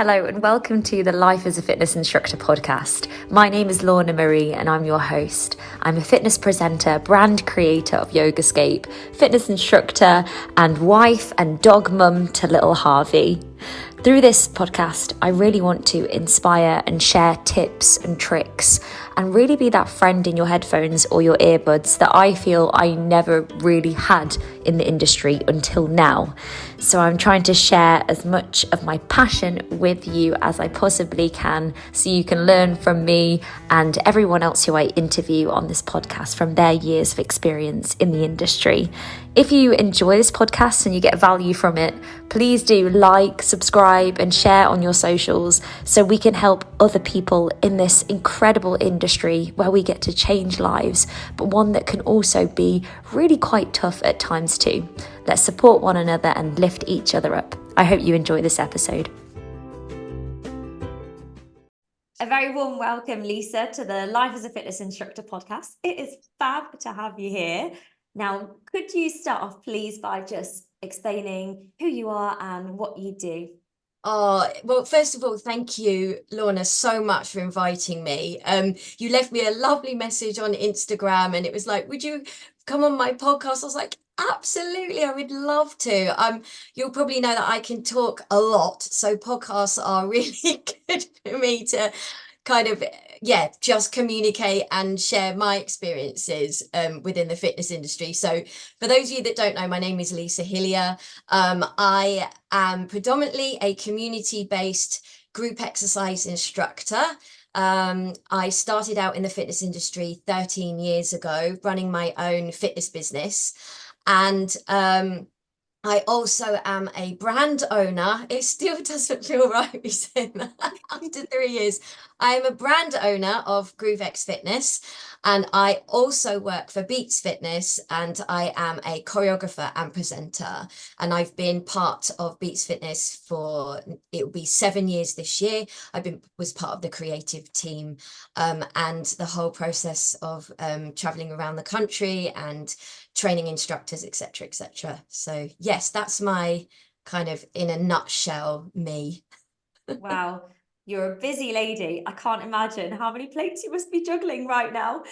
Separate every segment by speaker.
Speaker 1: Hello and welcome to the Life as a Fitness Instructor podcast. My name is Lorna Marie and I'm your host. I'm a fitness presenter, brand creator of Yogascape, fitness instructor and wife and dog mum to little Harvey. Through this podcast, I really want to inspire and share tips and tricks and really be that friend in your headphones or your earbuds that I feel I never really had in the industry until now. So I'm trying to share as much of my passion with you as I possibly can so you can learn from me and everyone else who I interview on this podcast from their years of experience in the industry. If you enjoy this podcast and you get value from it, please do like, subscribe and share on your socials so we can help other people in this incredible industry where we get to change lives, but one that can also be really quite tough at times too. Let's support one another and lift each other up. I hope you enjoy this episode. A very warm welcome, Lisa, to the Life as a Fitness Instructor podcast. It is fab to have you here. Now, could you start off, please, by just explaining who you are and what you do?
Speaker 2: Oh, well, first of all, thank you, Lorna, so much for inviting me. You left me a lovely message on Instagram and it was like, would you come on my podcast? I was like, absolutely, I would love to. You'll probably know that I can talk a lot, so podcasts are really good for me to kind of just communicate and share my experiences within the fitness industry. So for those of you that don't know, my name is Lisa Hillier. I am predominantly a community-based group exercise instructor. I started out in the fitness industry 13 years ago, running my own fitness business. And I also am a brand owner. It still doesn't feel right me saying that after 3 years. I am a brand owner of GroovX Fitness, and I also work for Beats Fitness, and I am a choreographer and presenter. And I've been part of Beats Fitness for, it will be 7 years this year. Was part of the creative team, and the whole process of traveling around the country and training instructors, etc., etc. So yes, that's my kind of, in a nutshell, me.
Speaker 1: Wow, you're a busy lady. I can't imagine how many plates you must be juggling right now.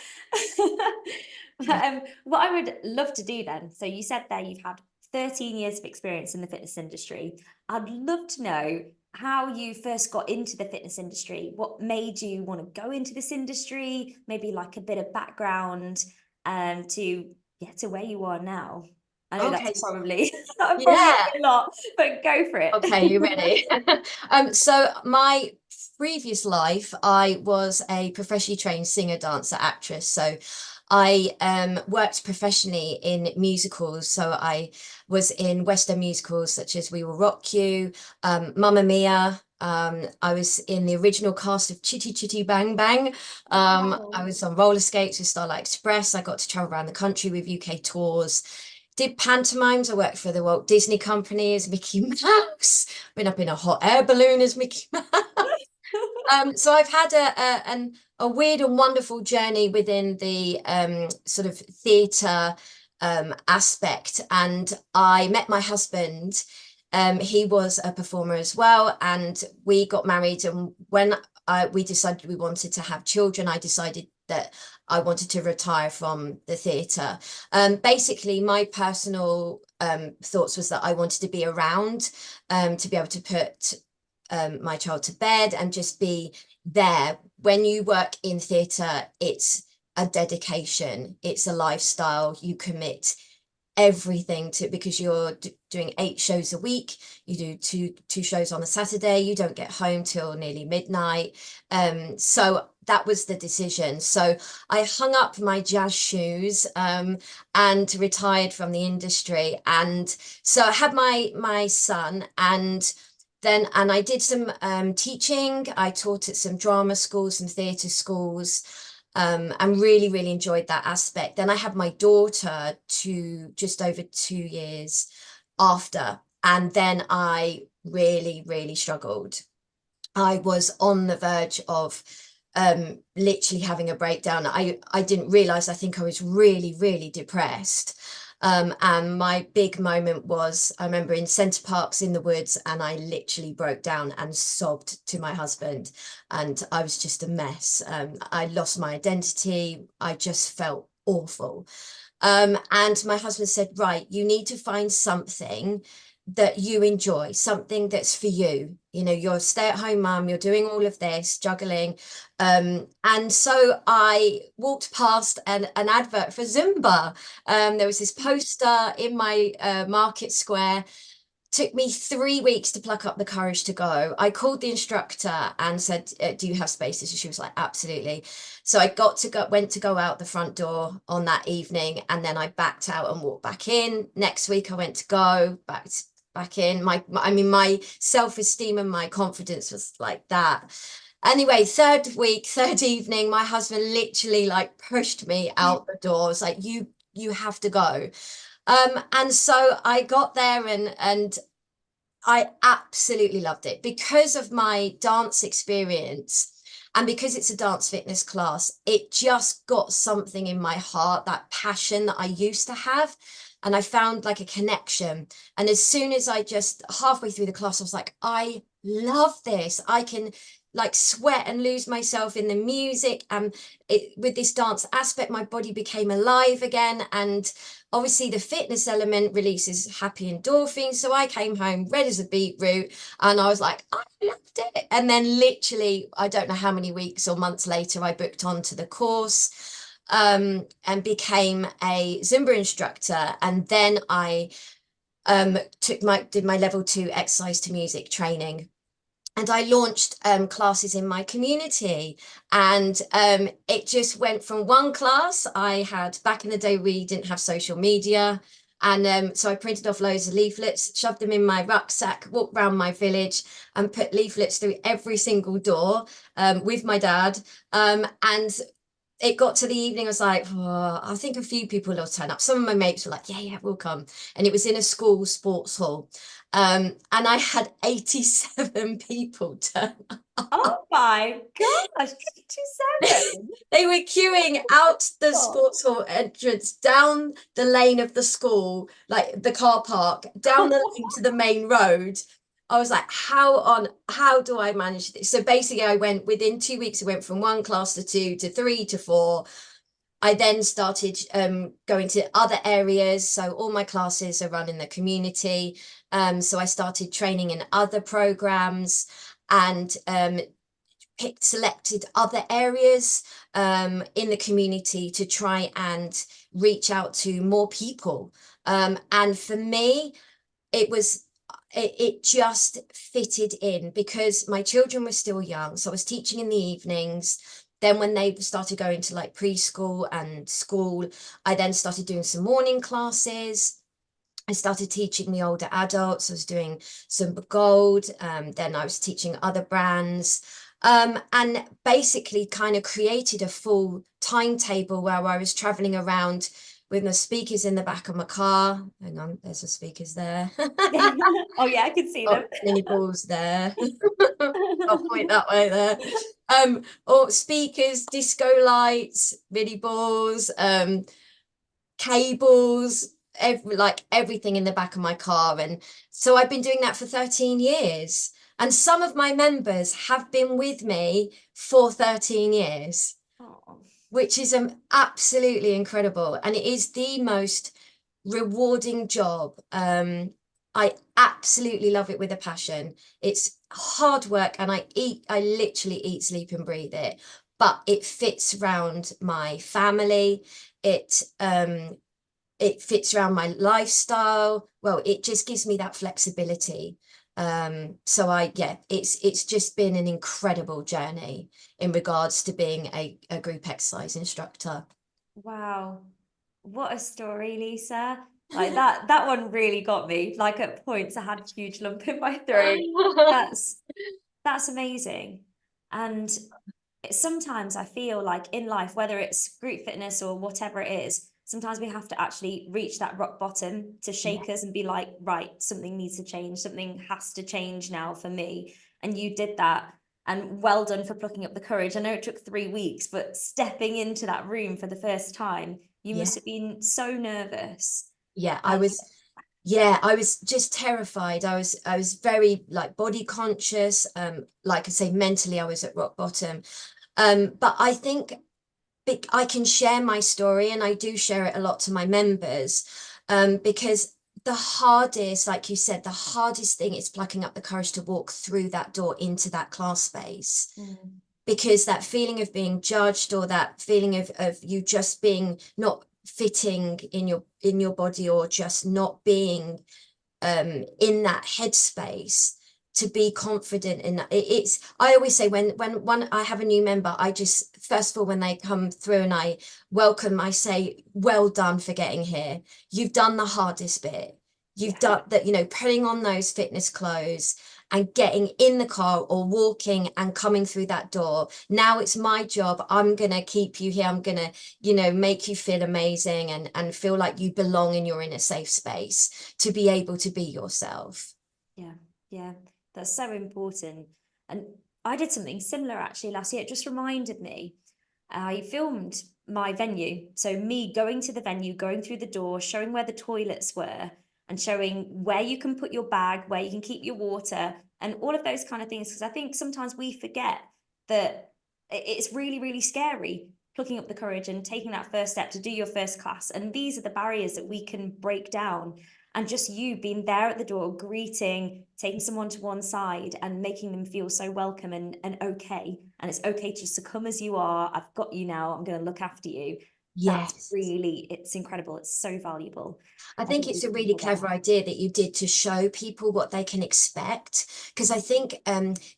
Speaker 1: What I would love to do then, so you said there you've had 13 years of experience in the fitness industry. I'd love to know how you first got into the fitness industry. What made you want to go into this industry? Maybe like a bit of background to get to where you are now. I know
Speaker 2: Okay,
Speaker 1: that's probably, probably
Speaker 2: yeah.
Speaker 1: a lot, but go for it.
Speaker 2: Okay, you ready? So my previous life, I was a professionally trained singer, dancer, actress. So I worked professionally in musicals. So I was in Western musicals such as We Will Rock You, Mamma Mia. I was in the original cast of Chitty Chitty Bang Bang.
Speaker 1: Wow.
Speaker 2: I was on roller skates with Starlight Express. I got to travel around the country with UK tours. Did pantomimes. I worked for the Walt Disney Company as Mickey Mouse. Been up in a hot air balloon as Mickey Mouse. So I've had a weird and wonderful journey within the sort of theatre aspect. And I met my husband. He was a performer as well, and we got married. And when we decided we wanted to have children, I decided that I wanted to retire from the theatre. Basically, my personal thoughts was that I wanted to be around to be able to put my child to bed and just be there. When you work in theatre, it's a dedication, it's a lifestyle. You commit everything to, because you're doing 8 shows a week. You do two shows on a Saturday. You don't get home till nearly midnight. So that was the decision. So I hung up my jazz shoes and retired from the industry. And so I had my son, and I did some teaching. I taught at some drama schools, some theatre schools. And really enjoyed that aspect. Then I had my daughter just over 2 years after, and then I really struggled. I was on the verge of literally having a breakdown. I didn't realize, I think I was really depressed. And my big moment was, I remember in Centre Parks in the woods, and I literally broke down and sobbed to my husband, and I was just a mess. I lost my identity. I just felt awful. And my husband said, right, you need to find something that you enjoy, something that's for you. You know, you're a stay-at-home mum, you're doing all of this, juggling. And so I walked past an advert for Zumba. There was this poster in my market square. Took me 3 weeks to pluck up the courage to go. I called the instructor and said, do you have spaces? And she was like, absolutely. So I went to go out the front door on that evening, and then I backed out and walked back in. Next week I went to go back in. I mean, my self-esteem and my confidence was like that. Anyway, third week, third evening, my husband literally like pushed me out the door. It was like, you have to go. And so I got there, and I absolutely loved it because of my dance experience, and because it's a dance fitness class. It just got something in my heart, that passion that I used to have. And I found like a connection. And as soon as I just halfway through the class, I was like, I love this. I can like sweat and lose myself in the music. And with this dance aspect, my body became alive again. And obviously the fitness element releases happy endorphins. So I came home red as a beetroot, and I was like, I loved it. And then literally, I don't know how many weeks or months later, I booked onto the course, and became a Zumba instructor. And then I did my level 2 exercise to music training. And I launched classes in my community, and it just went from one class. I had, back in the day, we didn't have social media, and so I printed off loads of leaflets, shoved them in my rucksack, walked around my village, and put leaflets through every single door with my dad. And it got to the evening, I was like, oh, I think a few people will turn up. Some of my mates were like, yeah, we'll come. And it was in a school sports hall. And I had 87 people turn up.
Speaker 3: Oh my gosh, 27.
Speaker 2: They were queuing out the
Speaker 3: Oh.
Speaker 2: sports hall entrance, down the lane of the school, like the car park, down the lane to the main road. I was like, how do I manage this? So basically I went, within 2 weeks, I went from one class to two to three to four. I then started going to other areas. So all my classes are run in the community. So I started training in other programs, and selected other areas in the community to try and reach out to more people. And for me, it just fitted in because my children were still young. So I was teaching in the evenings. Then when they started going to like preschool and school, I then started doing some morning classes. I started teaching the older adults. I was doing Zumba Gold. Then I was teaching other brands. And basically kind of created a full timetable where I was traveling around with my speakers in the back of my car. Hang on, there's the speakers there.
Speaker 3: Oh yeah, I can see them.
Speaker 2: Mini balls there. I'll point that way there. Or speakers, disco lights, mini balls, cables, everything in the back of my car. And so I've been doing that for 13 years. And some of my members have been with me for 13 years,
Speaker 3: Oh.
Speaker 2: which is absolutely incredible. And it is the most rewarding job. I absolutely love it with a passion. It's hard work, and I literally eat, sleep, and breathe it. But it fits around my family. It fits around my lifestyle. Well, it just gives me that flexibility. So it's just been an incredible journey in regards to being a group exercise instructor.
Speaker 3: Wow. What a story, Lisa. Like that one really got me. Like at points I had a huge lump in my throat. That's amazing. And sometimes I feel like in life, whether it's group fitness or whatever it is, sometimes we have to actually reach that rock bottom to shake us and be like, right, something needs to change. Something has to change now for me. And you did that. And well done for plucking up the courage. I know it took 3 weeks, but stepping into that room for the first time, you must have been so nervous.
Speaker 2: Yeah,
Speaker 3: How did you
Speaker 2: I was just terrified. I was very like body conscious. Like I say, mentally I was at rock bottom. But I think I can share my story, and I do share it a lot to my members, because the hardest, like you said, the hardest thing is plucking up the courage to walk through that door into that class space.
Speaker 3: Mm,
Speaker 2: Because that feeling of being judged, or that feeling of you just being not fitting in your body, or just not being in that headspace to be confident in that. It's, I always say, when I have a new member, I just, first of all, when they come through and I welcome, I say, well done for getting here. You've done the hardest bit. You've
Speaker 3: yeah.
Speaker 2: done that, you know, putting on those fitness clothes and getting in the car or walking and coming through that door. Now it's my job. I'm going to keep you here. I'm going to, you know, make you feel amazing and feel like you belong and you're in a safe space to be able to be yourself.
Speaker 3: Yeah, yeah, that's so important. And I did something similar actually last year. It just reminded me. I filmed my venue. So me going to the venue, going through the door, showing where the toilets were, and showing where you can put your bag, where you can keep your water, and all of those kind of things. Because I think sometimes we forget that it's really, really scary plucking up the courage and taking that first step to do your first class. And these are the barriers that we can break down, and just you being there at the door, greeting, taking someone to one side and making them feel so welcome and okay. And it's okay to just come as you are. I've got you now. I'm going to look after you. That's
Speaker 2: Yes.
Speaker 3: really, it's incredible. It's so valuable.
Speaker 2: I
Speaker 3: I
Speaker 2: think
Speaker 3: think
Speaker 2: it's
Speaker 3: we
Speaker 2: a
Speaker 3: can
Speaker 2: really
Speaker 3: forget
Speaker 2: clever
Speaker 3: that.
Speaker 2: idea that you did to show people what they can expect. Because I think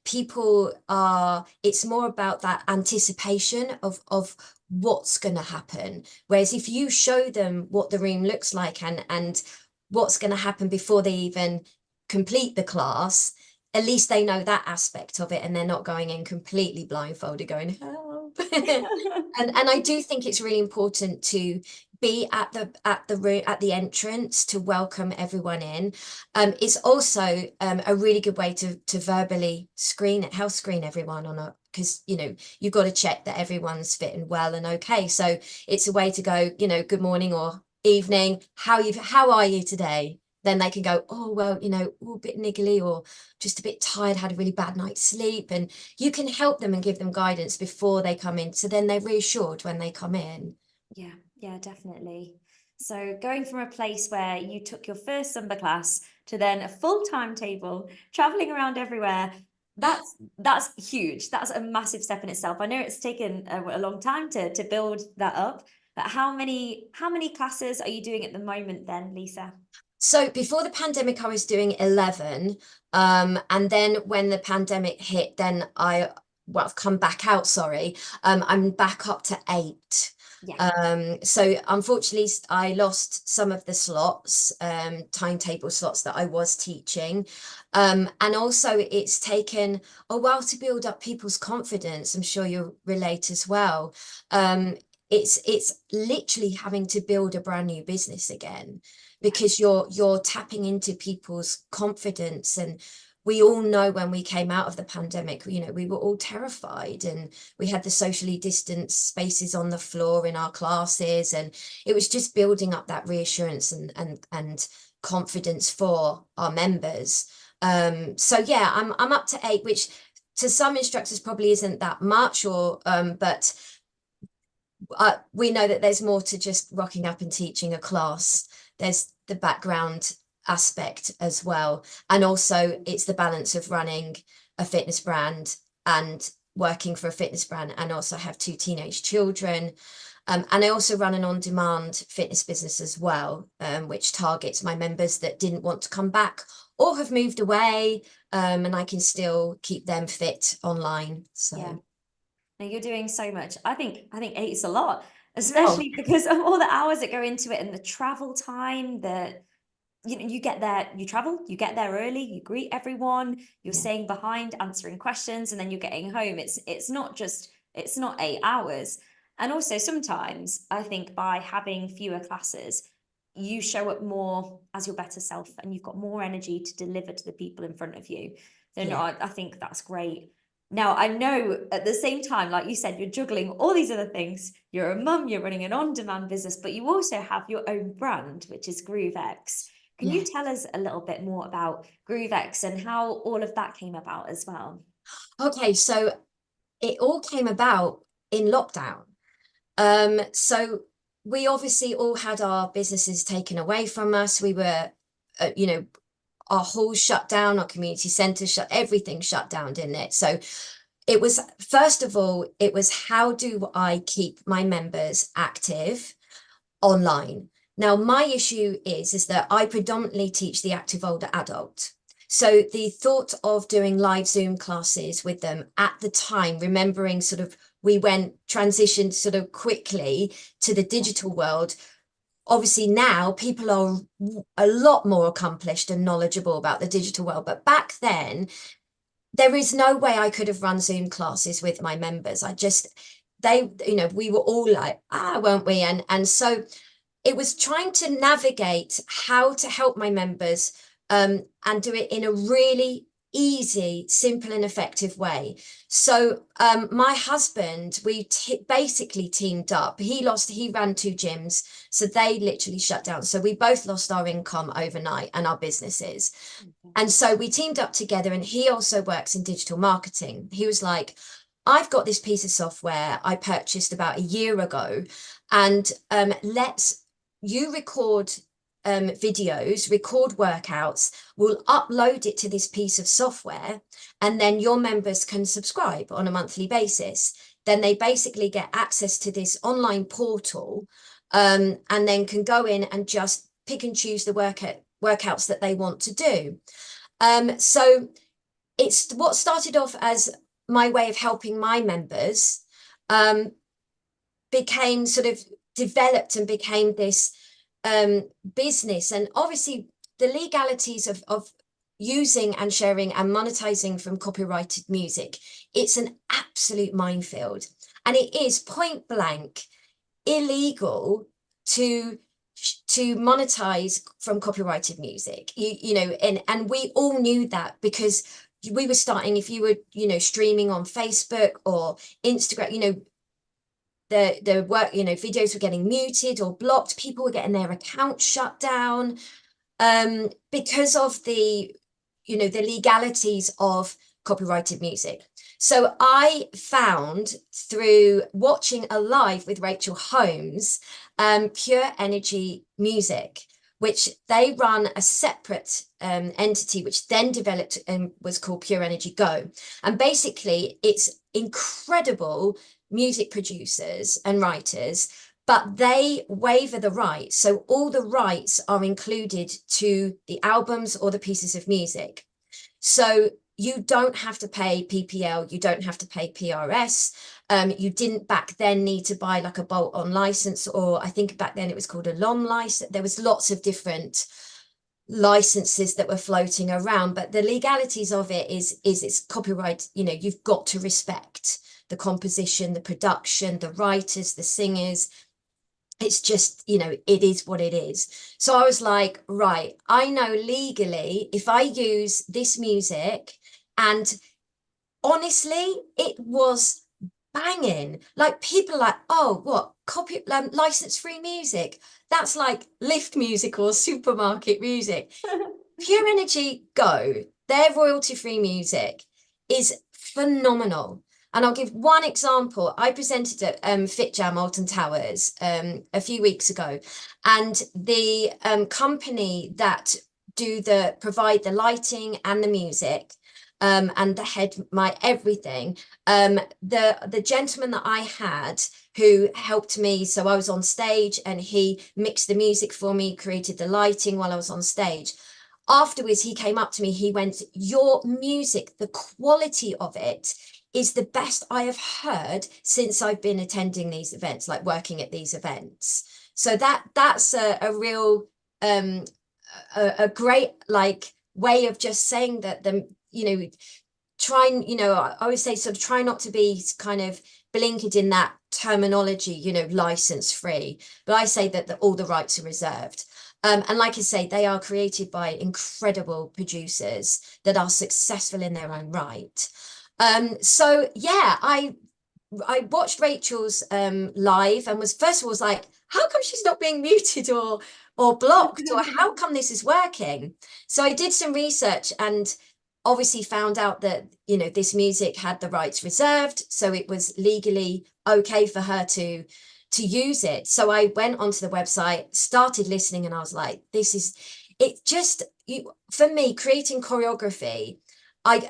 Speaker 2: people are, it's more about that anticipation of what's going to happen. Whereas if you show them what the room looks like and what's going to happen before they even complete the class, at least they know that aspect of it, and they're not going in completely blindfolded going, help. And I do think it's really important to be at the entrance to welcome everyone in. It's also a really good way to verbally health screen everyone on a, because you know you've got to check that everyone's fit and well and okay. So it's a way to go, you know, good morning or evening, how are you today? Then they can go, oh well, you know, a bit niggly or just a bit tired, had a really bad night's sleep, and you can help them and give them guidance before they come in, so then they're reassured when they come in.
Speaker 3: Yeah, yeah, definitely. So going from a place where you took your first Zumba class to then a full timetable, traveling around everywhere, that's huge. That's a massive step in itself. I know it's taken a long time to build that up, but how many classes are you doing at the moment then, Lisa?
Speaker 2: So before the pandemic, I was doing 11. And then when the pandemic hit, then I've come back out, sorry. I'm back up to 8.
Speaker 3: Yeah,
Speaker 2: So unfortunately, I lost some of the slots, timetable slots that I was teaching. And also it's taken a while to build up people's confidence. I'm sure you'll relate as well. It's literally having to build a brand new business again,
Speaker 3: yeah,
Speaker 2: because you're tapping into people's confidence. And we all know when we came out of the pandemic, you know, we were all terrified, and we had the socially distanced spaces on the floor in our classes, and it was just building up that reassurance and confidence for our members. So yeah, I'm up to 8, which to some instructors probably isn't that much, or but we know that there's more to just rocking up and teaching a class. There's the background aspect as well. And also it's the balance of running a fitness brand and working for a fitness brand, and also have 2 teenage children. And I also run an on-demand fitness business as well, which targets my members that didn't want to come back or have moved away, and I can still keep them fit online.
Speaker 3: yeah.
Speaker 2: So,
Speaker 3: Now you're doing so much. I think 8 is a lot,
Speaker 2: oh,
Speaker 3: especially because of all the hours that go into it and the travel time that you get there, you travel, you get there early, you greet everyone, you're
Speaker 2: yeah.
Speaker 3: staying behind, answering questions, and then you're getting home. It's not 8 hours. And also sometimes I think by having fewer classes, you show up more as your better self and you've got more energy to deliver to the people in front of you. So no,
Speaker 2: Yeah.
Speaker 3: I think that's great. Now, I know at the same time, like you said, you're juggling all these other things. You're a mum, you're running an on-demand business, but you also have your own brand, which is GroovX. Can you tell us a little bit more about GroovX and how all of that came about as well?
Speaker 2: Okay, so it all came about in lockdown. So we obviously all had our businesses taken away from us. We were, our halls shut down, our community centres shut, everything shut down, didn't it? So it was, first of all, it was how do I keep my members active online? Now, my issue is that I predominantly teach the active older adult. So the thought of doing live Zoom classes with them at the time, remembering sort of we transitioned sort of quickly to the digital world. Obviously now people are a lot more accomplished and knowledgeable about the digital world. But back then, there is no way I could have run Zoom classes with my members. We were all like, won't we? And so it was trying to navigate how to help my members and do it in a really easy, simple and effective way. So my husband, we basically teamed up. He ran 2 gyms, so they literally shut down. So we both lost our income overnight and our businesses. And so we teamed up together, and he also works in digital marketing. He was like, I've got this piece of software I purchased about a year ago, and you record videos, record workouts, we'll upload it to this piece of software, and then your members can subscribe on a monthly basis. Then they basically get access to this online portal, and then can go in and just pick and choose the workouts that they want to do. So it's what started off as my way of helping my members, became sort of developed and became this business. And obviously the legalities of using and sharing and monetizing from copyrighted music, it's an absolute minefield. And it is point blank illegal to monetize from copyrighted music, and we all knew that because we were starting, if you were, streaming on Facebook or Instagram, the work, videos were getting muted or blocked, people were getting their accounts shut down, because of the legalities of copyrighted music. So I found through watching a live with Rachel Holmes, Pure Energy Music, which they run a separate entity, which then developed and was called Pure Energy Go. And basically it's incredible music producers and writers, but they waiver the rights. So all the rights are included to the albums or the pieces of music. So you don't have to pay PPL, you don't have to pay PRS. You didn't back then need to buy like a bolt-on license, or I think back then it was called a LOM license. There was lots of different licenses that were floating around, but the legalities of it is it's copyright. You've got to respect the composition, the production, the writers, the singers. It's just, it is what it is. So I was like, right, I know legally if I use this music, and honestly, it was banging. Like people are like, oh, what, license-free music? That's like lift music or supermarket music. Pure Energy Go, their royalty-free music is phenomenal. And I'll give one example. I presented at Fit Jam Alton Towers a few weeks ago, and the company that provide the lighting and the music, and my everything, the gentleman that I had who helped me, so I was on stage and he mixed the music for me, created the lighting while I was on stage. Afterwards, he came up to me, he went, your music, the quality of it is the best I have heard since I've been attending these events, like working at these events. So that's a real, a great like way of just saying that I always say sort of try not to be kind of blinkered in that terminology, license free, but I say that all the rights are reserved. And like I say, they are created by incredible producers that are successful in their own right. So yeah, I watched Rachel's live and was first of all was like, how come she's not being muted or blocked, or how come this is working? So I did some research and obviously found out that, you know, this music had the rights reserved, so it was legally okay for her to use it. So I went onto the website, started listening, and I was like, this is it. Just you, for me, creating choreography,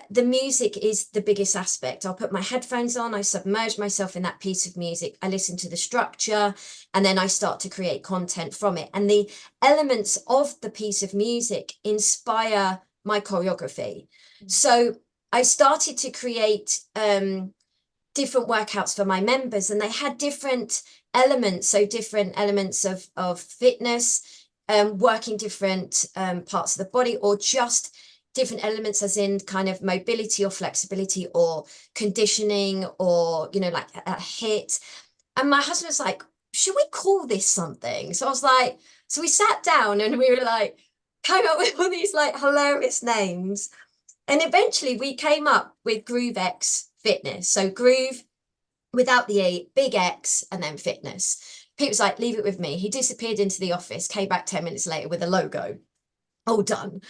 Speaker 2: the music is the biggest aspect. I'll put my headphones on, I submerge myself in that piece of music, I listen to the structure, and then I start to create content from it. And the elements of the piece of music inspire my choreography. So I started to create different workouts for my members, and they had different elements. So different elements of fitness, working different parts of the body, or just different elements as in kind of mobility or flexibility or conditioning, or, you know, like a hit. And my husband was like, should we call this something? So I was like, so we sat down and we were like, came up with all these like hilarious names. And eventually we came up with GroovX Fitness. So groove without the A, big X, and then fitness. Pete was like, leave it with me. He disappeared into the office, came back 10 minutes later with a logo. All done.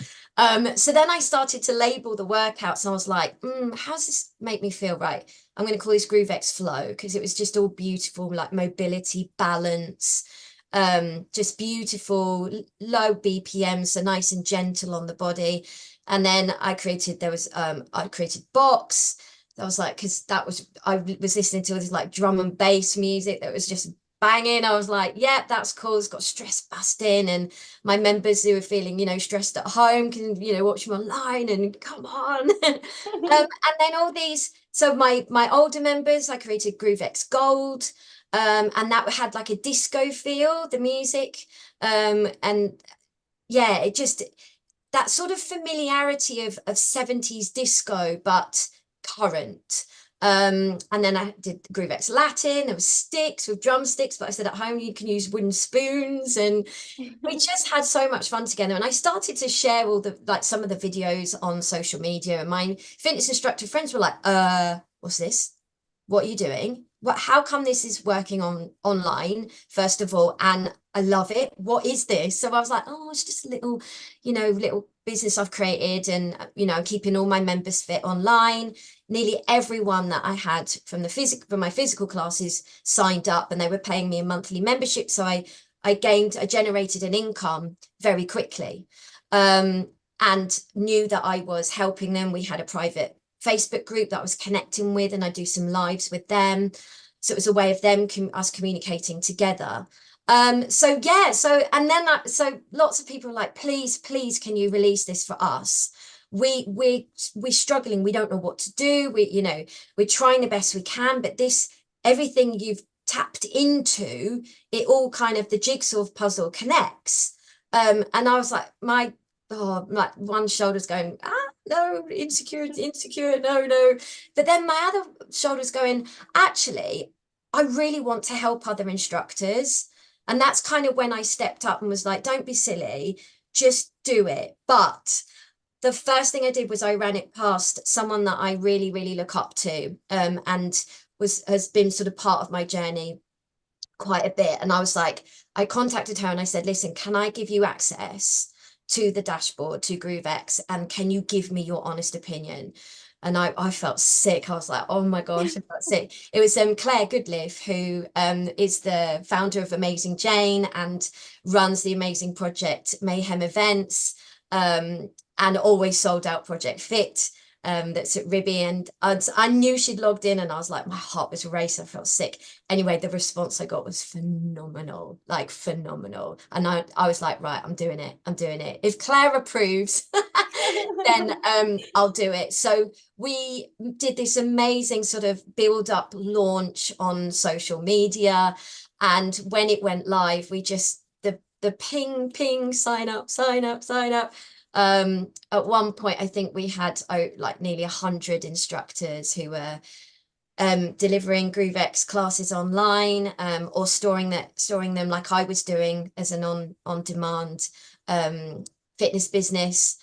Speaker 2: So then I started to label the workouts, and I was like, how does this make me feel? Right. I'm going to call this GroovX Flow, because it was just all beautiful, like mobility, balance, just beautiful, low BPM, so nice and gentle on the body. And then I created box. I was like, because I was listening to this like drum and bass music that was just banging. I was like, yeah, that's cool. It's got stress busting, and my members who are feeling, you know, stressed at home can, you know, watch them online and come on. And then all these, so my older members, I created GroovX Gold, and that had like a disco feel, the music, and yeah, it just, that sort of familiarity of 70s disco, but current. And then I did GroovX Latin. There was sticks with drumsticks, but I said at home you can use wooden spoons, and we just had so much fun together. And I started to share all the like some of the videos on social media, and my fitness instructor friends were like, what's this? What are you doing? How come this is working online, first of all? And I love it. What is this? So I was like, oh, it's just a little, you know, little business I've created, and, you know, I'm keeping all my members fit online. Nearly everyone that I had from my physical classes signed up, and they were paying me a monthly membership. So I generated an income very quickly, and knew that I was helping them. We had a private Facebook group that I was connecting with, and I do some lives with them. So it was a way of us communicating together. So yeah, so lots of people were like, please, can you release this for us? We're struggling. We don't know what to do. We're trying the best we can, but everything you've tapped into, it all kind of, the jigsaw puzzle connects. And I was like, like one shoulder's going, no, insecure, no. But then my other shoulder's going, actually, I really want to help other instructors. And that's kind of when I stepped up and was like, don't be silly, just do it. But the first thing I did was I ran it past someone that I really, really look up to, and has been sort of part of my journey quite a bit. And I was like, I contacted her and I said, listen, can I give you access to the dashboard, to GroovX, and can you give me your honest opinion? And I felt sick. I was like, oh my gosh, I felt sick. It was Claire Goodliff, who is the founder of Amazing Jane and runs the amazing project Mayhem Events, and always sold out Project Fit, that's at Ribby. And I knew she'd logged in, and I was like, my heart was racing. I felt sick. Anyway, the response I got was phenomenal, like phenomenal. And I was like, right, I'm doing it. If Claire approves, then I'll do it. So we did this amazing sort of build up launch on social media. And when it went live, we just, the ping, sign up. At one point, I think we had like nearly 100 instructors who were delivering GroovX classes online, or storing them like I was doing as an on-demand fitness business.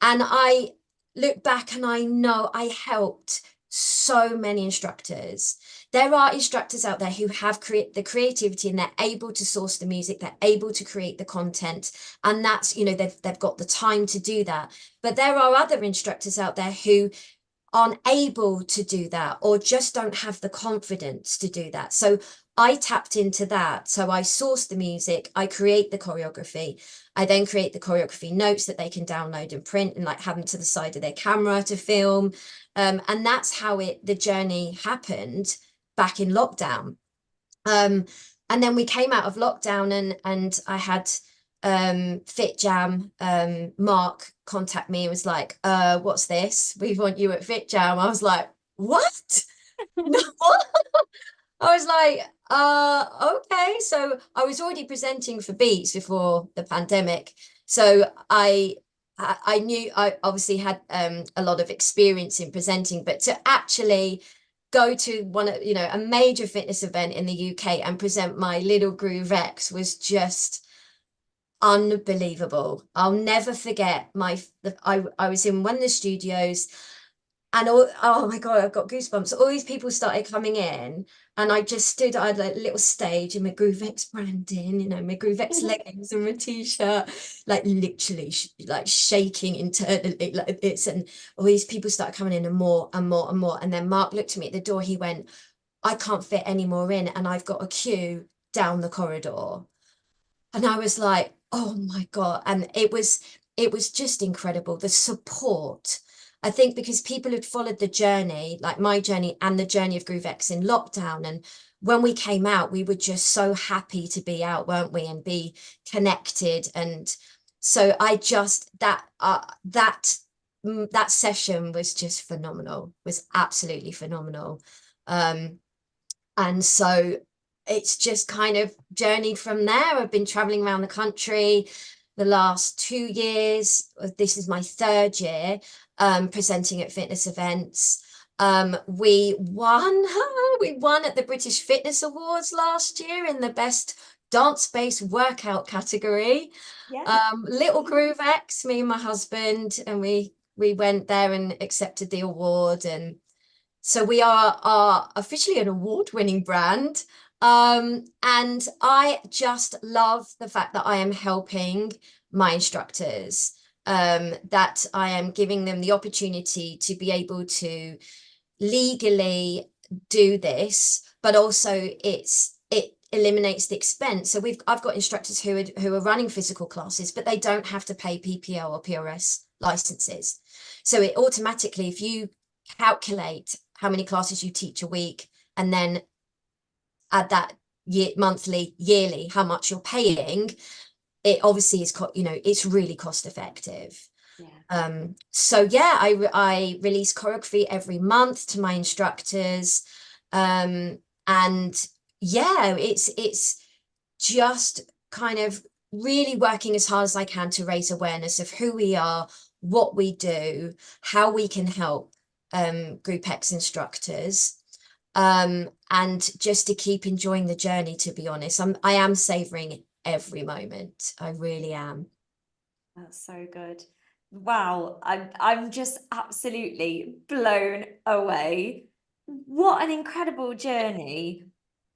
Speaker 2: And I look back and I know I helped so many instructors. There are instructors out there who have the creativity and they're able to source the music, they're able to create the content, and that's, you know, they've got the time to do that. But there are other instructors out there who aren't able to do that or just don't have the confidence to do that. So I tapped into that. So I source the music, I create the choreography. I then create the choreography notes that they can download and print and like have them to the side of their camera to film. And that's how the journey happened back in lockdown. And then we came out of lockdown and I had Fit Jam, Mark contact me and was like, what's this? We want you at Fit Jam. I was like, what? No, what? I was like, okay. So I was already presenting for Beats before the pandemic. So I knew I obviously had a lot of experience in presenting, but to actually go to one of, you know, a major fitness event in the UK and present my little GroovX was just unbelievable. I'll never forget I was in one of the studios and oh my God, I've got goosebumps. All these people started coming in and I just stood, I had like a little stage in my GroovX branding, you know, my GroovX leggings and my t-shirt, like literally like shaking internally like it's, and all these people started coming in and more and more and more. And then Mark looked at me at the door, he went, I can't fit any more in and I've got a queue down the corridor. And I was like, oh my God. And it was just incredible. The support, I think, because people had followed the journey, like my journey and the journey of GroovX in lockdown. And when we came out, we were just so happy to be out, weren't we? And be connected. And so I just, that session was just phenomenal, was absolutely phenomenal. And so it's just kind of journeyed from there. I've been traveling around the country the last 2 years. This is my third year presenting at fitness events. We won at the British Fitness Awards last year in the best dance-based workout category.
Speaker 3: Yeah.
Speaker 2: Little GroovX, me and my husband, and we went there and accepted the award. And so we are officially an award-winning brand. And I just love the fact that I am helping my instructors, that I am giving them the opportunity to be able to legally do this, but also it eliminates the expense. So I've got instructors who are running physical classes, but they don't have to pay PPL or PRS licenses. So it automatically, if you calculate how many classes you teach a week and then add that monthly, yearly, how much you're paying, it obviously is, you know, it's really cost effective.
Speaker 3: Yeah.
Speaker 2: So yeah, I release choreography every month to my instructors. And yeah, it's just kind of really working as hard as I can to raise awareness of who we are, what we do, how we can help Group X instructors. And just to keep enjoying the journey, to be honest. I am savoring every moment. I really am.
Speaker 3: That's so good. Wow, I'm just absolutely blown away. What an incredible journey.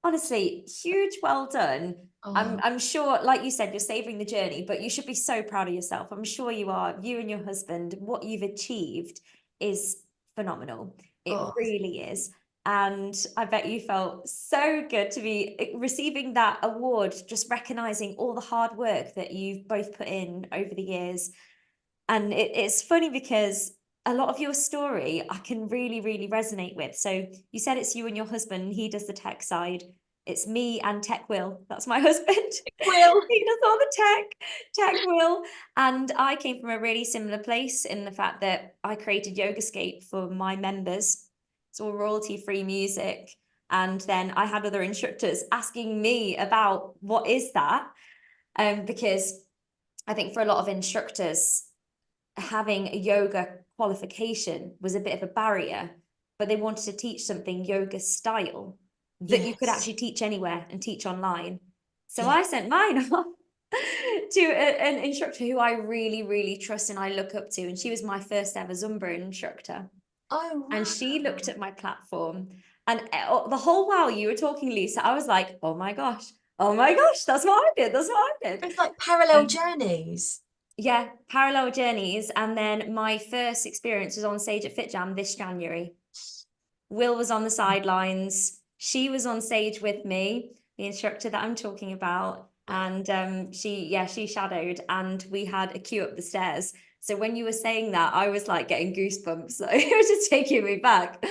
Speaker 3: Honestly, huge well done.
Speaker 2: Oh,
Speaker 3: I'm sure, like you said, you're savoring the journey, but you should be so proud of yourself. I'm sure you are. You and your husband, what you've achieved is phenomenal. It
Speaker 2: oh,
Speaker 3: really is. And I bet you felt so good to be receiving that award, just recognizing all the hard work that you've both put in over the years. And it's funny because a lot of your story I can really, really resonate with. So you said it's you and your husband, he does the tech side. It's me and Tech Will. That's my husband.
Speaker 2: Will.
Speaker 3: He does all the Tech Will. And I came from a really similar place in the fact that I created Yogascape for my members. It's all royalty-free music. And then I had other instructors asking me about what is that? Because I think for a lot of instructors, having a yoga qualification was a bit of a barrier, but they wanted to teach something yoga style that you could
Speaker 2: Yes.
Speaker 3: actually teach anywhere and teach online. So
Speaker 2: Yeah.
Speaker 3: I sent mine off to an instructor who I really, really trust and I look up to. And she was my first ever Zumba instructor.
Speaker 2: Oh,
Speaker 3: And she looked
Speaker 2: wow.
Speaker 3: at my platform, and the whole while you were talking, Lisa, I was like, oh my gosh, that's what I did. That's what I did.
Speaker 2: It's like parallel
Speaker 3: Um,
Speaker 2: journeys.
Speaker 3: yeah, parallel journeys. And then my first experience was on stage at Fit Jam this January. Will was on the sidelines. She was on stage with me, the instructor that I'm talking about. And she shadowed, and we had a queue up the stairs. So when you were saying that, I was like getting goosebumps. So it was just taking me back.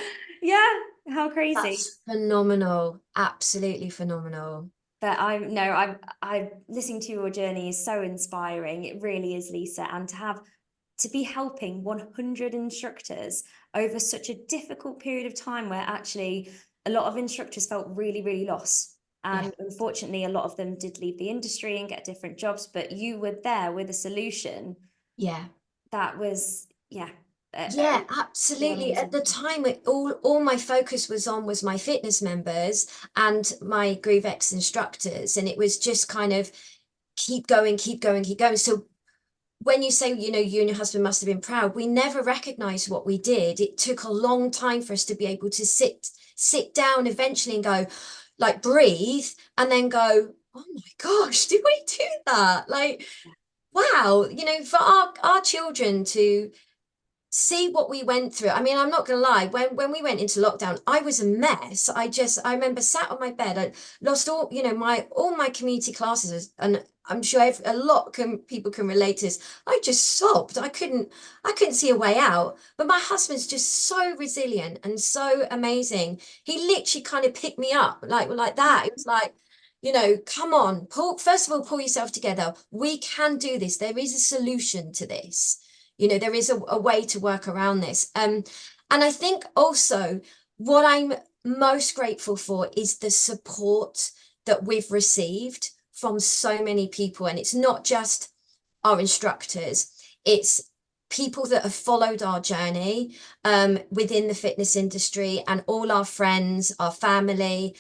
Speaker 3: Yeah, how crazy.
Speaker 2: That's phenomenal. Absolutely phenomenal.
Speaker 3: But I'm listening to your journey is so inspiring. It really is, Lisa. And to be helping 100 instructors over such a difficult period of time where actually a lot of instructors felt really, really lost.
Speaker 2: Yeah.
Speaker 3: And unfortunately, a lot of them did leave the industry and get different jobs, but you were there with a solution
Speaker 2: Yeah.
Speaker 3: that was, yeah,
Speaker 2: Yeah,
Speaker 3: yeah,
Speaker 2: absolutely. At
Speaker 3: amazing.
Speaker 2: the time, all my focus was on was my fitness members and my GroovX instructors, and it was just kind of keep going, keep going, keep going. So when you say, you know, you and your husband must have been proud, we never recognized what we did. It took a long time for us to be able to sit down eventually and go, like, breathe, and then go, oh my gosh, did we do that? Like, wow, you know, for our children to see what we went through. I mean, I'm not gonna lie, when we went into lockdown, I was a mess. I remember sat on my bed. I lost all, you know, my all my community classes, and I'm sure a lot people can relate to this. I just sobbed. I couldn't see a way out. But my husband's just so resilient and so amazing. He literally kind of picked me up like that. It was like, you know, come on, first of all, pull yourself together. We can do this. There is a solution to this. You know, there is a way to work around this. And I think also what I'm most grateful for is the support that we've received from so many people. And it's not just our instructors, it's people that have followed our journey within the fitness industry, and all our friends, our family,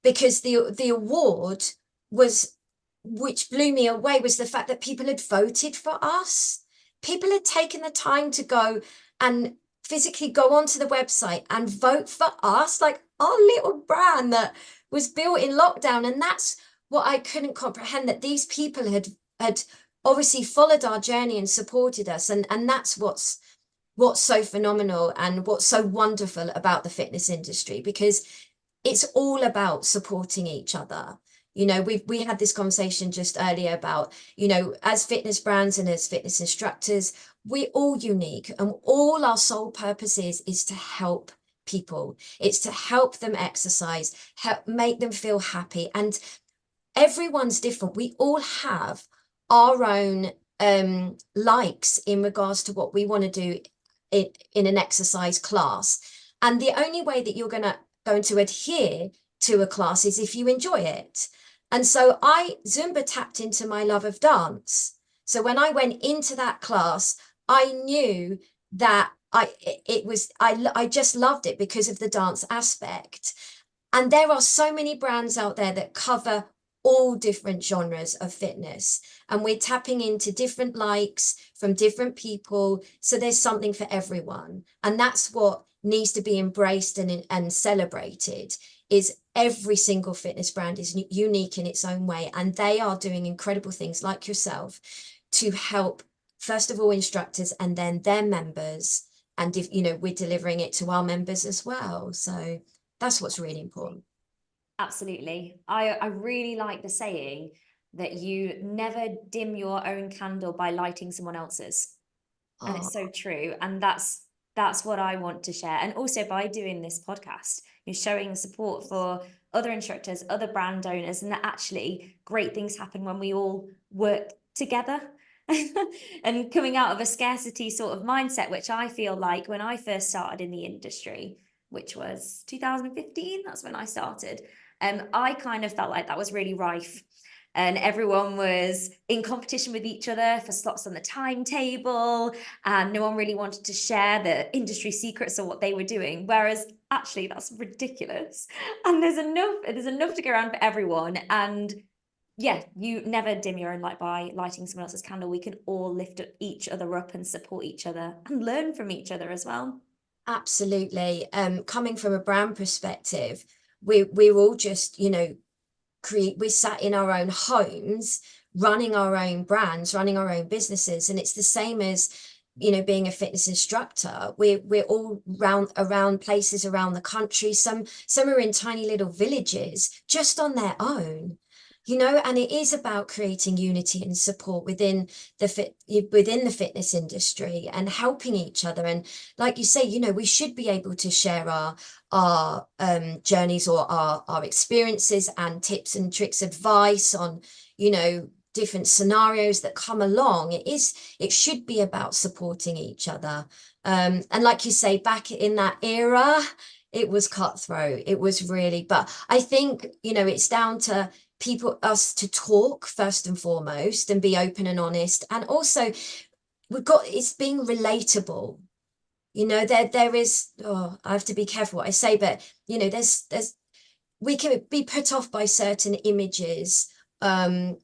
Speaker 2: because the award was, which blew me away, was the fact that people had voted for us. People had taken the time to go and physically go onto the website and vote for us, like our little brand that was built in lockdown. And that's what I couldn't comprehend, that these people had obviously followed our journey and supported us. And that's what's so phenomenal and what's so wonderful about the fitness industry, because it's all about supporting each other. You know, we had this conversation just earlier about, you know, as fitness brands and as fitness instructors, we're all unique, and all our sole purpose is to help people. It's to help them exercise, help make them feel happy. And everyone's different. We all have our own likes in regards to what we want to do in an exercise class. And the only way that you're going to adhere to a class is if you enjoy it. And so Zumba tapped into my love of dance. So when I went into that class, I knew that I just loved it because of the dance aspect. And there are so many brands out there that cover all different genres of fitness, and we're tapping into different likes from different people. So there's something for everyone. And that's what needs to be embraced and celebrated, is every single fitness brand is unique in its own way. And they are doing incredible things like yourself to help, first of all, instructors and then their members. And if, you know, we're delivering it to our members as well. So that's what's really important.
Speaker 3: Absolutely. I really like the saying that you never dim your own candle by lighting someone else's. And
Speaker 2: Oh,
Speaker 3: it's so true. And that's what I want to share. And also by doing this podcast, you're showing support for other instructors, other brand owners, and that actually great things happen when we all work together. And coming out of a scarcity sort of mindset, which I feel like when I first started in the industry, which was 2015, that's when I started. I kind of felt like that was really rife, and everyone was in competition with each other for slots on the timetable, and no one really wanted to share the industry secrets or what they were doing, whereas actually that's ridiculous, and there's enough to go around for everyone. And yeah, you never dim your own light by lighting someone else's candle. We can all lift each other up and support each other and learn from each other as well.
Speaker 2: Absolutely. Coming from a brand perspective, we're all just, we sat in our own homes, running our own brands, running our own businesses. And it's the same as, being a fitness instructor. We're all around places around the country. Some are in tiny little villages just on their own. And it is about creating unity and support within the fitness industry and helping each other. And like you say, we should be able to share our journeys or our experiences and tips and tricks, advice on, different scenarios that come along. It should be about supporting each other. And like you say, back in that era, it was cutthroat. It was really, but I think, it's down to us to talk first and foremost and be open and honest. And also it's being relatable. There is, I have to be careful what I say, but there's we can be put off by certain images, and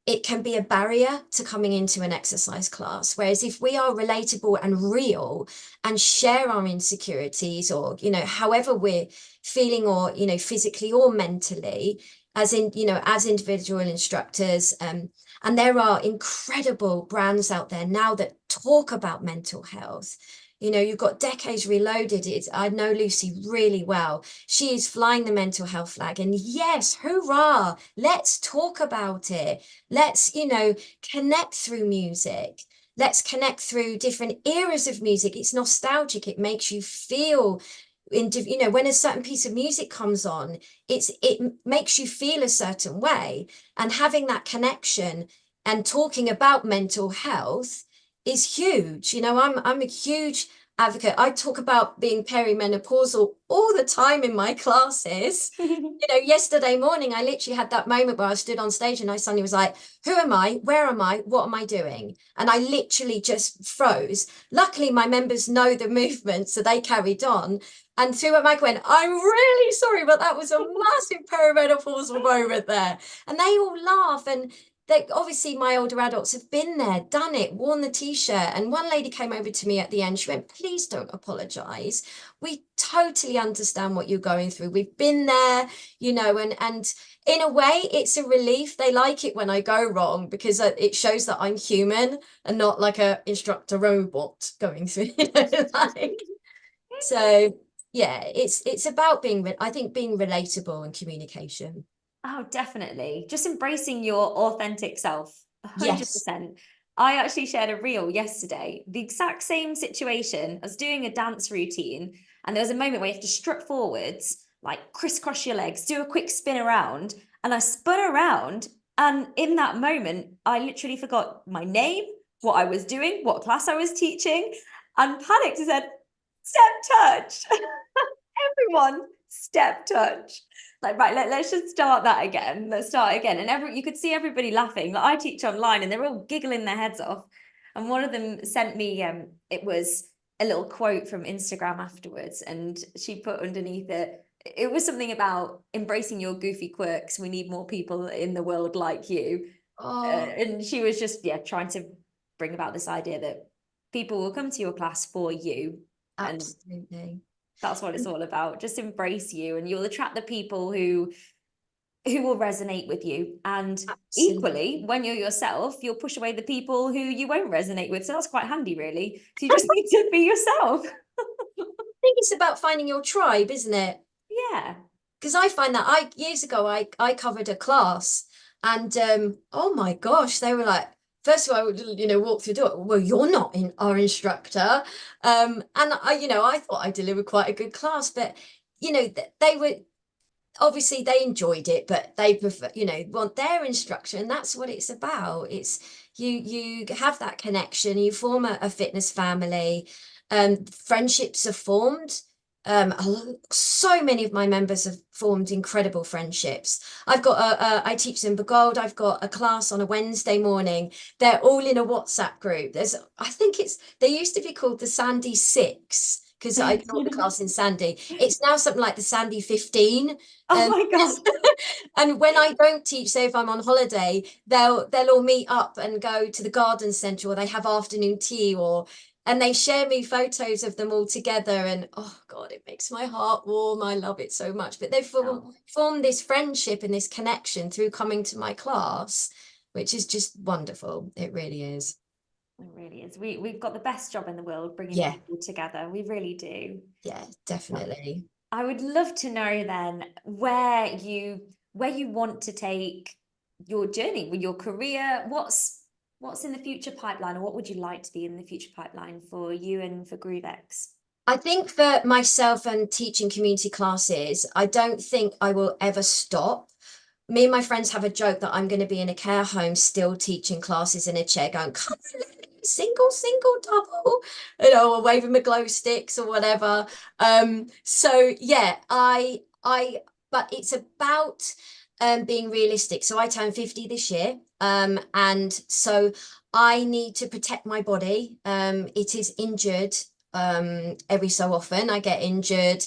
Speaker 2: it can be a barrier to coming into an exercise class. Whereas if we are relatable and real and share our insecurities, or however we're feeling, or physically or mentally, as individual instructors, and there are incredible brands out there now that talk about mental health. You've got Decades Reloaded. I know Lucy really well. She is flying the mental health flag. And yes, hurrah, let's talk about it. Let's, connect through music. Let's connect through different eras of music. It's nostalgic. It makes you feel, when a certain piece of music comes on, it makes you feel a certain way. And having that connection and talking about mental health is huge. I'm a huge advocate. I talk about being perimenopausal all the time in my classes. Yesterday morning, I literally had that moment where I stood on stage and I suddenly was like, who am I? Where am I? What am I doing? And I literally just froze. Luckily, my members know the movement, so they carried on. And through my mic went, I'm really sorry, but that was a massive perimenopausal moment there. And they all laugh. And obviously my older adults have been there, done it, worn the t-shirt. And one lady came over to me at the end. She went, please don't apologize. We totally understand what you're going through. We've been there, and in a way it's a relief. They like it when I go wrong, because it shows that I'm human and not like a instructor robot going through, so yeah, it's about being relatable and communication.
Speaker 3: Oh, definitely. Just embracing your authentic self,
Speaker 2: Yes.
Speaker 3: 100%. I actually shared a reel yesterday, the exact same situation. I was doing a dance routine, and there was a moment where you have to strut forwards, like crisscross your legs, do a quick spin around. And I spun around, and in that moment, I literally forgot my name, what I was doing, what class I was teaching, and panicked and said, step touch. Everyone, step touch. Like, right, let's just start that again. Let's start again. And you could see everybody laughing. Like, I teach online and they're all giggling their heads off. And one of them sent me, it was a little quote from Instagram afterwards. And she put underneath it was something about embracing your goofy quirks. We need more people in the world like you. And she was just, trying to bring about this idea that people will come to your class for you.
Speaker 2: Absolutely.
Speaker 3: And that's what it's all about. Just embrace you, and you'll attract the people who will resonate with you. And
Speaker 2: Absolutely.
Speaker 3: equally, when you're yourself, you'll push away the people who you won't resonate with. So that's quite handy, really. So you just need to be yourself.
Speaker 2: I think it's about finding your tribe, isn't it?
Speaker 3: Yeah.
Speaker 2: Because I find that years ago I covered a class, and oh my gosh, they were like, first of all, I would, walk through the door. Well, you're not our instructor. And I thought I delivered quite a good class, but they were obviously they enjoyed it, but they prefer, want their instruction. And that's what it's about. It's you have that connection, you form a fitness family, friendships are formed. So many of my members have formed incredible friendships. I've got I teach Zumba Gold. I've got a class on a Wednesday morning. They're all in a WhatsApp group. I think they used to be called the Sandy Six, because I taught the class in Sandy. It's now something like the Sandy 15.
Speaker 3: Oh my God.
Speaker 2: And when I don't teach, say if I'm on holiday, they'll all meet up and go to the garden centre, or they have afternoon tea, or and they share me photos of them all together, and oh God, it makes my heart warm. I love it so much. But they've formed this friendship and this connection through coming to my class, which is just wonderful. It really is.
Speaker 3: It really is. We've got the best job in the world bringing
Speaker 2: Yeah.
Speaker 3: people together. We really do.
Speaker 2: Yeah, definitely.
Speaker 3: I would love to know then where you want to take your journey with your career. What's in the future pipeline, or what would you like to be in the future pipeline for you and for GroovX?
Speaker 2: I think for myself and teaching community classes, I don't think I will ever stop. Me and my friends have a joke that I'm going to be in a care home still teaching classes in a chair going, come on, single, double, or waving my glow sticks or whatever. So yeah, but it's about being realistic. So I turn 50 this year. And so I need to protect my body. It is injured. Every so often I get injured.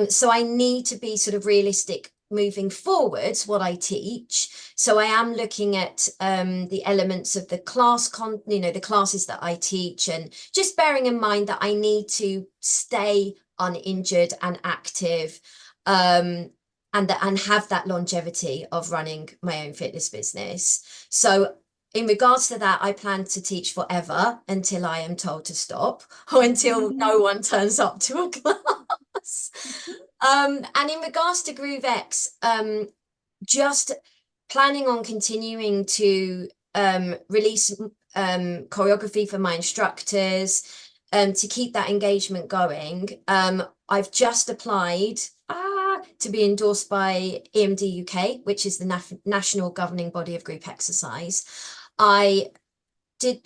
Speaker 2: So I need to be sort of realistic moving forwards what I teach. So I am looking at the elements of the the classes that I teach, and just bearing in mind that I need to stay uninjured and active, and have that longevity of running my own fitness business. So in regards to that, I plan to teach forever until I am told to stop, or until no one turns up to a class. And in regards to GroovX, just planning on continuing to release choreography for my instructors, to keep that engagement going. I've just applied to be endorsed by EMD UK, which is the national governing body of group exercise. I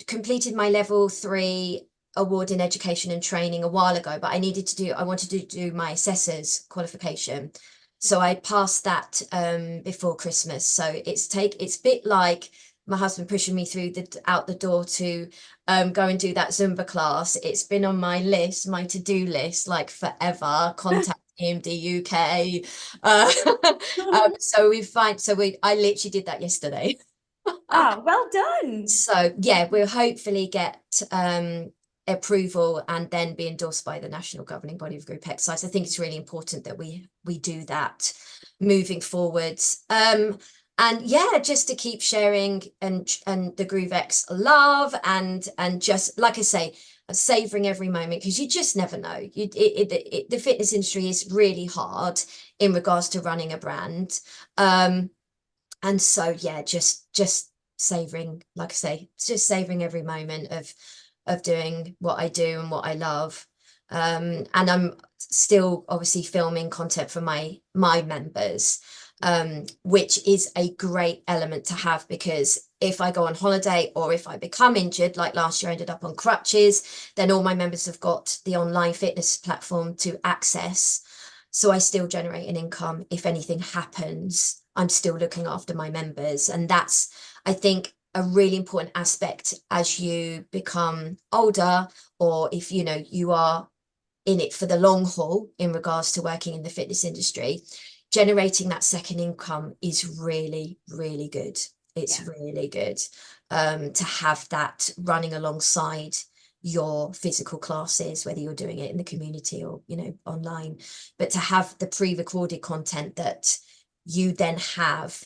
Speaker 2: completed my level 3 award in education and training a while ago, but I wanted to do my assessor's qualification. So I passed that before Christmas. So it's a bit like my husband pushing me out the door to go and do that Zumba class. It's been on my list, my to-do list, like forever. Contact EMD UK. I literally did that yesterday.
Speaker 3: Ah, well done.
Speaker 2: So yeah, we'll hopefully get approval and then be endorsed by the national governing body of group exercise. I think it's really important that we do that moving forwards. And yeah, just to keep sharing and the GroovX love, and just like I say, savoring every moment, because you just never know. The fitness industry is really hard in regards to running a brand. And so yeah, just savoring, like I say, it's just savoring every moment of doing what I do and what I love. And I'm still obviously filming content for my members, which is a great element to have, because if I go on holiday or if I become injured, like last year I ended up on crutches, then all my members have got the online fitness platform to access. So I still generate an income. If anything happens, I'm still looking after my members. And that's, I think, a really important aspect as you become older, or if you are in it for the long haul in regards to working in the fitness industry. Generating that second income is really, really good. It's really good to have that running alongside your physical classes, whether you're doing it in the community or online, but to have the pre-recorded content that you then have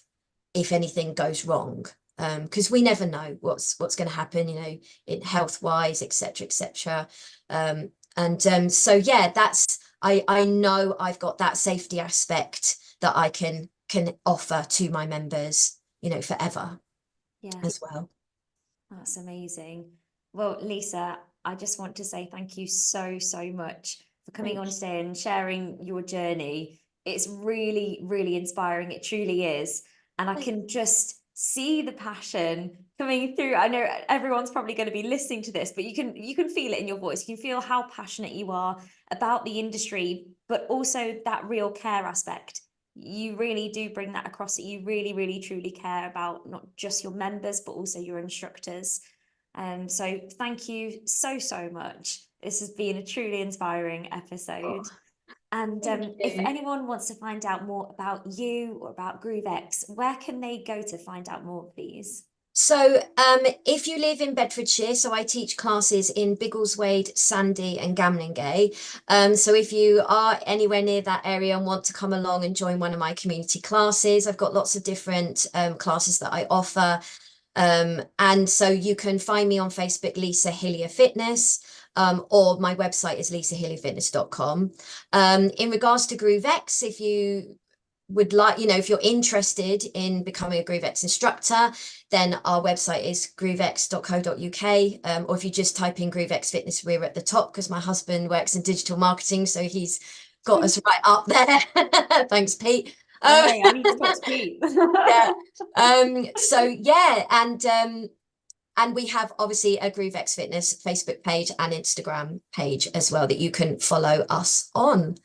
Speaker 2: if anything goes wrong, because we never know what's going to happen, in health wise, etc. So yeah, that's I know I've got that safety aspect that I can offer to my members, forever as well.
Speaker 3: That's amazing. Well, Lisa, I just want to say thank you so much for coming on today and sharing your journey. It's really, really inspiring. It truly is. And I can just see the passion coming through. I know everyone's probably going to be listening to this, but you can feel it in your voice. You can feel how passionate you are about the industry, but also that real care aspect. You really do bring that across, that you really, really, truly care about not just your members, but also your instructors. So thank you so much. This has been a truly inspiring episode. And if anyone wants to find out more about you or about GroovX, where can they go to find out more, please?
Speaker 2: So if you live in Bedfordshire, so I teach classes in Biggleswade, Sandy and Gamlingay. So if you are anywhere near that area and want to come along and join one of my community classes, I've got lots of different classes that I offer. And so you can find me on Facebook, Lisa Hillier Fitness, or my website is lisahillierfitness.com. In regards to GroovX, if you would like, if you're interested in becoming a GroovX instructor, then our website is groovx.co.uk. Or if you just type in GroovX Fitness, we're at the top because my husband works in digital marketing, so he's got us right up there. Thanks, Pete.
Speaker 3: Hey, I need to talk to Pete.
Speaker 2: Yeah. So yeah, and we have obviously a GroovX Fitness Facebook page and Instagram page as well that you can follow us on.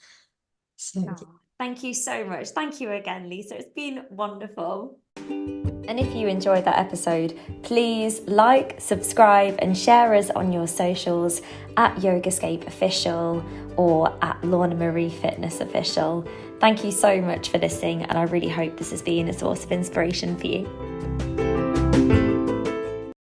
Speaker 2: So
Speaker 3: Thank you so much. Thank you again, Lisa. It's been wonderful.
Speaker 1: And if you enjoyed that episode, please like, subscribe and share us on your socials at Yogascape Official or at Lorna Marie Fitness Official. Thank you so much for listening, and I really hope this has been a source of inspiration for you.